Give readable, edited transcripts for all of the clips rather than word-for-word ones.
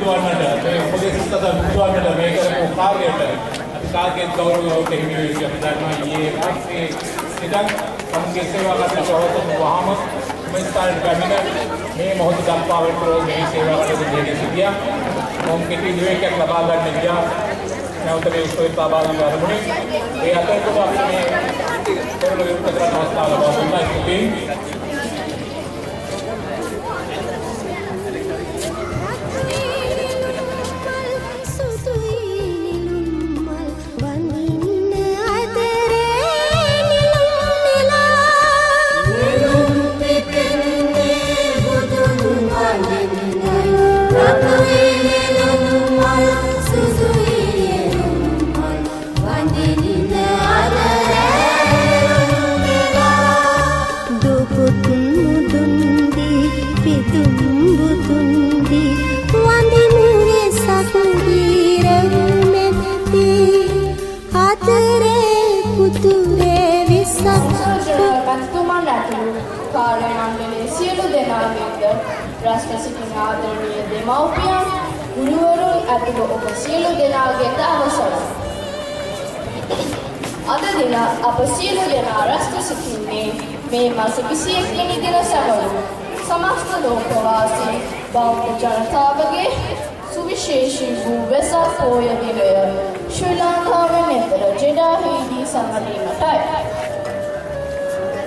බුදුවන්නට මේ උපදේශ සදා බුදුවන්නට මේ කරපු කාර්යයට අපි කාගේ ගෞරවයට හිමි වෙයි කියලා දන්නවා. ඊයේ රාත්‍රියේ ඉඳන් සමුගේ සේවා කරන සහෝදරතුමන් වහම මේ ස්ථානයේ පැමිණ මේ මොහොත දක්වා වටෝ මේ සේවා කටයුතු දෙන්නේ සිටියා. මොම් කෙටි නිවේදනයක් ලබා ගන්න ගියා. නැවත මේ සෝයිතා බාලන් ආරමුණේ ඒ අතරතුර අපි මේ කොරළ විරුද්ධ කරන අවස්ථාව ලබා දුන්නා. ඉතින් राष्ट्र सिटिंग आदरणीय देमापियन गुरुवरुन अतिलो ඔබ සියලු දෙනාගේට අවසරයි. අද දින අප සියලු දෙනා රාष्ट्र සිටින්නේ මේ මාස 21 වෙනි දින සමරු සමස්ත ලෝකවාසී බෞද්ධ ජනතාවගේ සුවිශේෂී වූ වෙසක් පොය දිනය ශ්‍රී ලංකාවේ නෙතර ජෙඩාහිදී සමරීමටයි.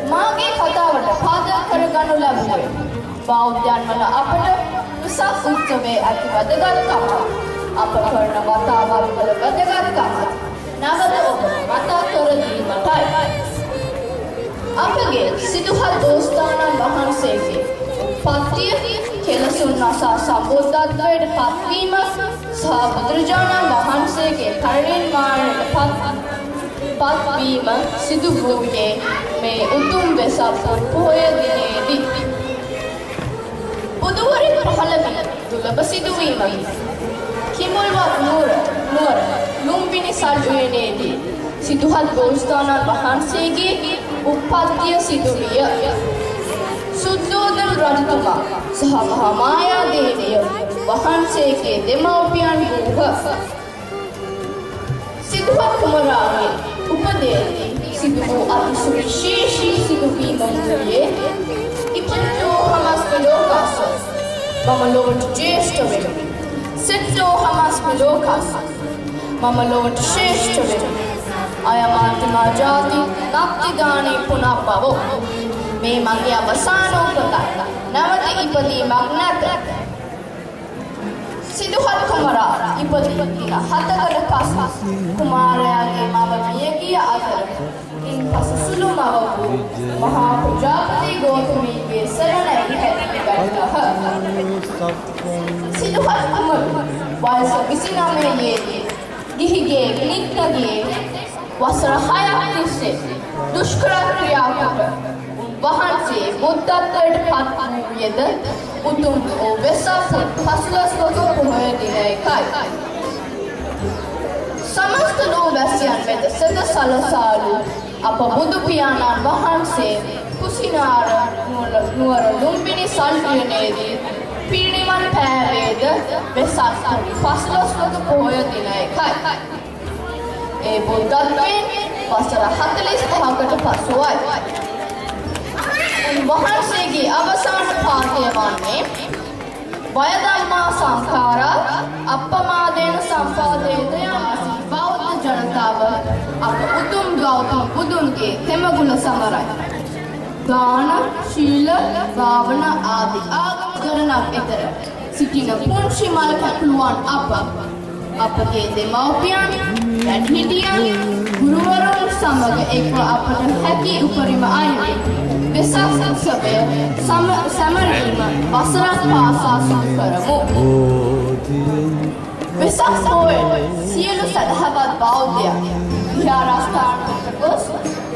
මාගේ කතාවට පාදක කරගනු ලැබුවේ බෞද්ධයන් වන අපට උසස් උත්සවයේ ඇති වැදගත්කම අප කරන වතාවත් වල වැදගත්කම නැවත ඔබ මතක් කර දීමටයි. අපගේ සිදුහත් දෝස්තානන් වහන්සේගේ උපත්තිය කෙලසුන් නසා සම්බුද්ධත්වයට පත්වීම සහ බුදුරජාණන් වහන්සේගේ පරිනිර්වාණයට පත්වීම සිදු වූයේ මේ උතුම් වෙසක් පොහොය දිනේදී. බුදුවරින් පහළ වී දුලබ සිදුවීමයි. කිමුල්වත් නුවර ලුම්බිනි සල්ුවේනේදී සිදුහත් බෝසතාණන් වහන්සේගේ උප්පත්තිය සිදු විය. සුද්ධෝදන රජතුමා සහ මහා මායා දේවිය වහන්සේගේ දෙමව්පියන් වූහ. සිදුහත් කුමරාගේ උපදේශී සිදු වූ අති සුවිශේෂී සිදුවීම වූයේ ඉපදෝ හමස් පිලෝකස් මම ලොවට ජේෂ්ඨ වෙමි. සිටෝ හමස් පිලෝකස් මම ලොවට ශ්‍රේෂ්ඨ වෙමි. අයමාන්තිමා ජාති නක්තිදානේ පුනප්පවෝ මේ මගේ අවසාන උපතයි. නැවත ඉපදීමක් නැත. සිදුහත් කුමරා ඉපදී දින 7කට පසු කුමාරයාගේ මව මිය ගිය අතර ඉන්පසු සුළු මව වූ මහා ප්‍රජාපති ගෞතමීගේ සරණයි හැදී ගත්තහ. සිදුහත් කුමරු වයස 29 යේදී ගිහිගේ නික්කගේ වසර 6ක් තිස්සේ දුෂ්කර ක්‍රියා කොට වහන්සේ බුද්ධත්වයට පත් වූයේද උතුම් වූ වෙසක් පසළොස්වක පොහොය දිනයයි. සමස්ත ලෝවැසියන් වෙත සද සලසාලු අප බුදු පියාණන් වහන්සේ කුසිනාර නුවර ලුම්බිනි සල්ුවේනේදී පිරිනිවන් පෑවේද වෙසක් පසළොස්වක පොහොය දිනයයි. ඒ බුද්ධත්වයෙන් වසර 45කට පසුවයි. වහන්සේගේ අවසාන පාඨය වන්නේ වයදම්මා සංඛාරා අප්පමාදේන සම්පාදේත යන බෞද්ධ ජනතාව අප උතුම් ගෞතම බුදුන්ගේ තෙමගුණ සමරයි. දාන, ශීල, භාවනා ආදී ආගම ගණනක් එතර සිටින පුංචි මල් කැකුළුවන් අපගේ දෙමව්පියන්, වැඩිහිටියන්, ගුරුවරුන් සමග එක්ව අපට හැකි උපරිම අයුරින් වෙසක් උත්සවය සමරීම වසරක් පාසා සිදු කරමු. වෙසක් පොහොය සියලු සදහවත් බෞද්ධයන් විහාරස්ථානවලට ගොස්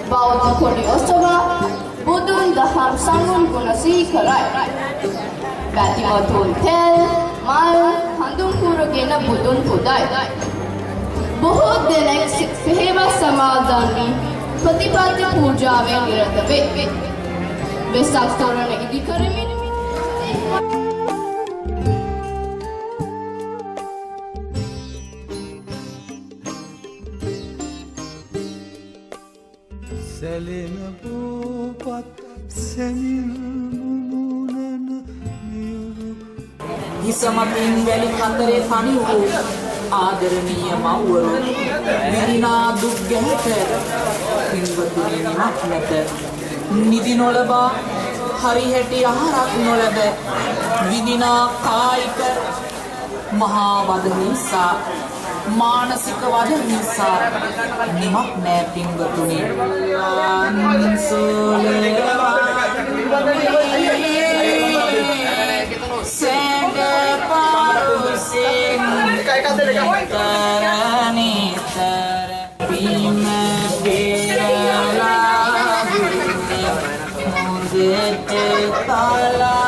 බෞද්ධ කොඩි ඔසවා බුදුන් දහම් සංගුණ ගුණ සිහි කරයි. බැතිමතුන් තෙල්, මල්, හඳුන් කුරගෙන බුදුන් පුදයි. බොහෝ දෙනෙක් සෙහෙවස් සමාදන් වී ප්‍රතිපත්ති පූජාවෙන් නිරත වේ. වෙසක් තොරණ ඉදි කරමින් සැලෙන බෝපත් සැනිල් මුමුණන මියුරු හිසමතින් වැලි කතරේ තනි වූ ආදරණීය මව්වරු විඳිනා දුක් ගැහැට පින්වතුනි නිමක් නැත නිදි නොලබා හරිහැටි ආහාරක් නොලැබ විඳිනා කායික මහා වද නිසා මානසික වද නිසා නිමක් නෑ පින්වතුනි සැඟ පාරුසින් නිතර බිම පෙරලා හොඳට තලා